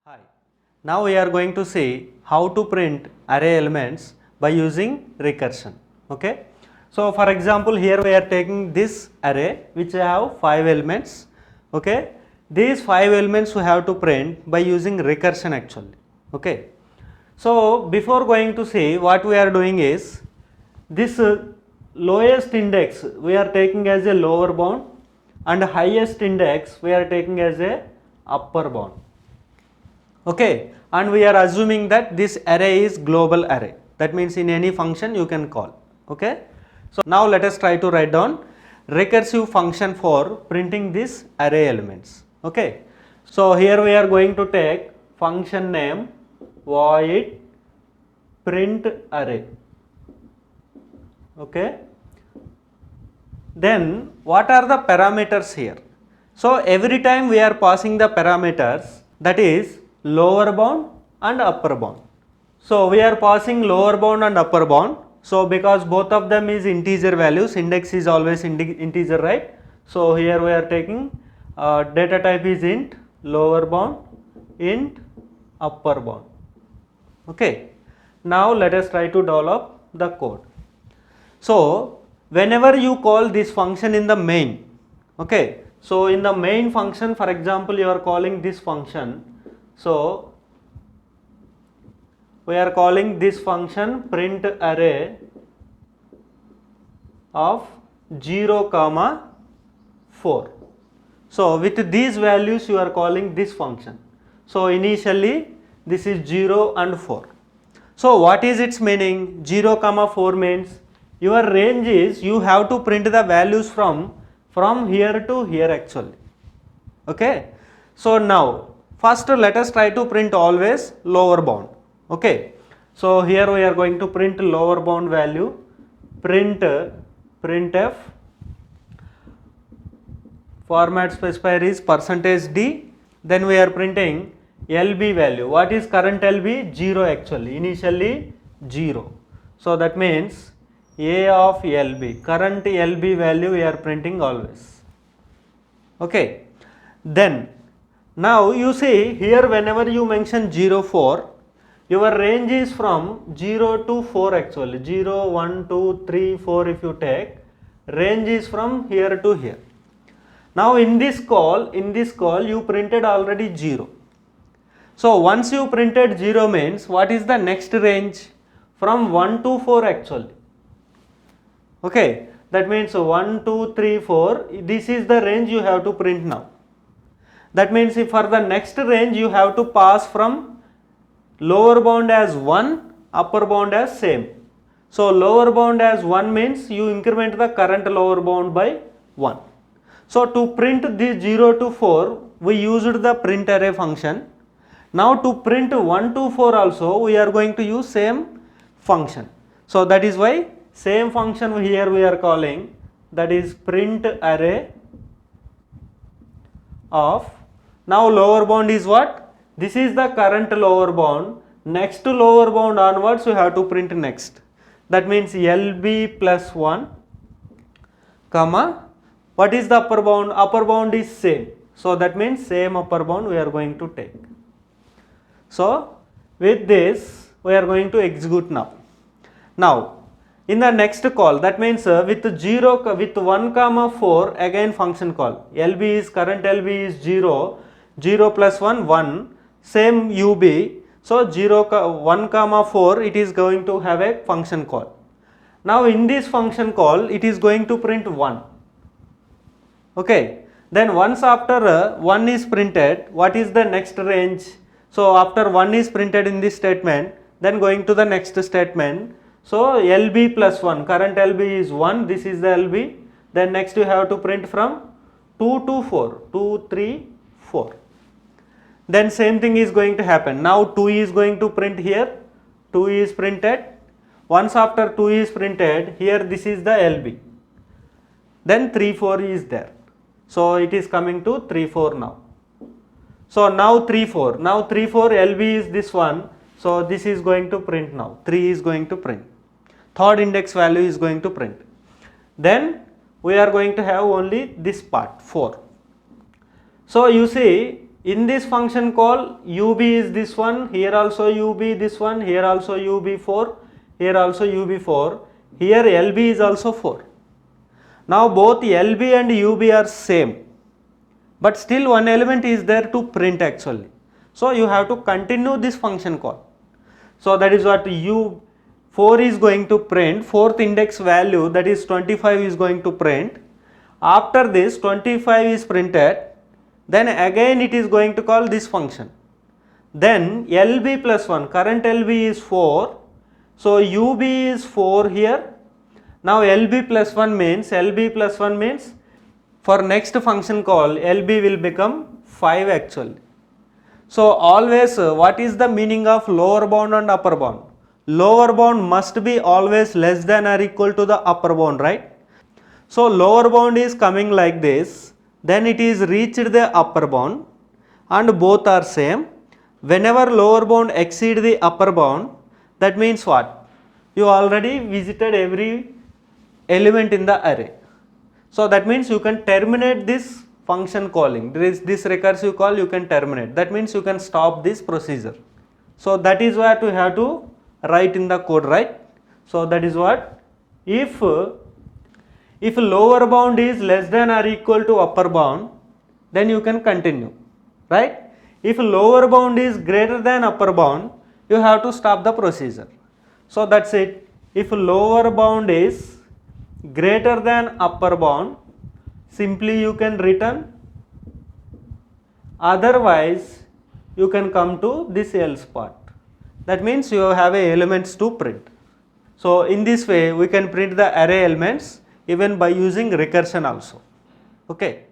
Hi. Now we are going to see how to print array elements by using recursion. Okay. So for example, here we are taking this array which have 5 elements. Okay. These 5 elements we have to print by using recursion actually. Okay. So before going to see, what we are doing is this lowest index we are taking as a lower bound and highest index we are taking as a upper bound. Okay, and we are assuming that this array is global array, that means in any function you can call. Okay, so now let us try to write down recursive function for printing these array elements. Okay, so here we are going to take function name void print array. Okay, then what are the parameters here? So every time we are passing the parameters, that is lower bound and upper bound. So we are passing lower bound and upper bound. So because both of them is integer values, index is always integer, right? So here we are taking data type is int, lower bound, int, upper bound. Okay. Now let us try to develop the code. So whenever you call this function in the main, okay, so in the main function, for example, you are calling this function. So we are calling this function print array of 0, 4. So with these values you are calling this function. So initially this is 0 and 4. So what is its meaning? 0, 4 means your range is you have to print the values from here to here actually. Okay. So now first let us try to print always lower bound. Okay. So here we are going to print lower bound value, printf, format specifier is %d, then we are printing LB value. What is current LB? 0 actually, initially 0. So that means A of LB, current LB value we are printing always. Okay. Then now you see here whenever you mention 0, 4, your range is from 0 to 4 actually, 0, 1, 2, 3, 4 if you take, range is from here to here. Now in this call you printed already 0. So once you printed 0 means what is the next range? From 1 to 4 actually. Okay, that means 1, 2, 3, 4, this is the range you have to print now. That means if for the next range you have to pass from lower bound as 1, upper bound as same. So lower bound as 1 means you increment the current lower bound by 1. So to print the 0 to 4 we used the print array function. Now to print 1 to 4 also we are going to use same function. So that is why same function here we are calling, that is print array of, now lower bound is what? This is the current lower bound, next to lower bound onwards we have to print next. That means LB plus 1, comma, what is the upper bound? Upper bound is same. So that means same upper bound we are going to take. So with this we are going to execute now. Now in the next call, that means with 0, with 1, 4 again function call. LB is, current LB is 0, 0 plus 1, 1, same UB. So 0, 1, 4 it is going to have a function call. Now in this function call it is going to print 1. Okay. Then once after 1 is printed, what is the next range? So after 1 is printed in this statement, then going to the next statement. So LB plus 1, current LB is 1, this is the LB. Then next you have to print from 2 to 4, 2, 3, 4. Then same thing is going to happen. Now 2 is going to print here, 2 is printed. Once after 2 is printed, here this is the LB. Then 3, 4 is there. So it is coming to 3, 4 now. So now 3, 4, now 3, 4 LB is this one. So this is going to print now, 3 is going to print. Third index value is going to print. Then we are going to have only this part 4. So you see In this function call, ub is this one, here also ub this one, here also ub4, here also ub4, here lb is also 4. Now both lb and ub are same, but still one element is there to print actually. So you have to continue this function call. So that is what u4 is going to print, fourth index value, that is 25 is going to print. After this 25 is printed, then again it is going to call this function. Then lb plus 1, current lb is 4, so ub is 4 here. Now lb plus 1 means for next function call lb will become 5 actually. So always what is the meaning of lower bound and upper bound? Lower bound must be always less than or equal to the upper bound, right? So lower bound is coming like this, then it is reached the upper bound and both are same. Whenever lower bound exceed the upper bound, that means what? You already visited every element in the array. So that means you can terminate this function calling. There is this recursive call, you can terminate. That means you can stop this procedure. So that is what you have to write in the code, right? So that is what, if lower bound is less than or equal to upper bound, then you can continue, right? If lower bound is greater than upper bound, you have to stop the procedure. So that's it. If lower bound is greater than upper bound, simply you can return, otherwise you can come to this else part. That means you have elements to print. So in this way we can print the array elements even by using recursion also. Okay.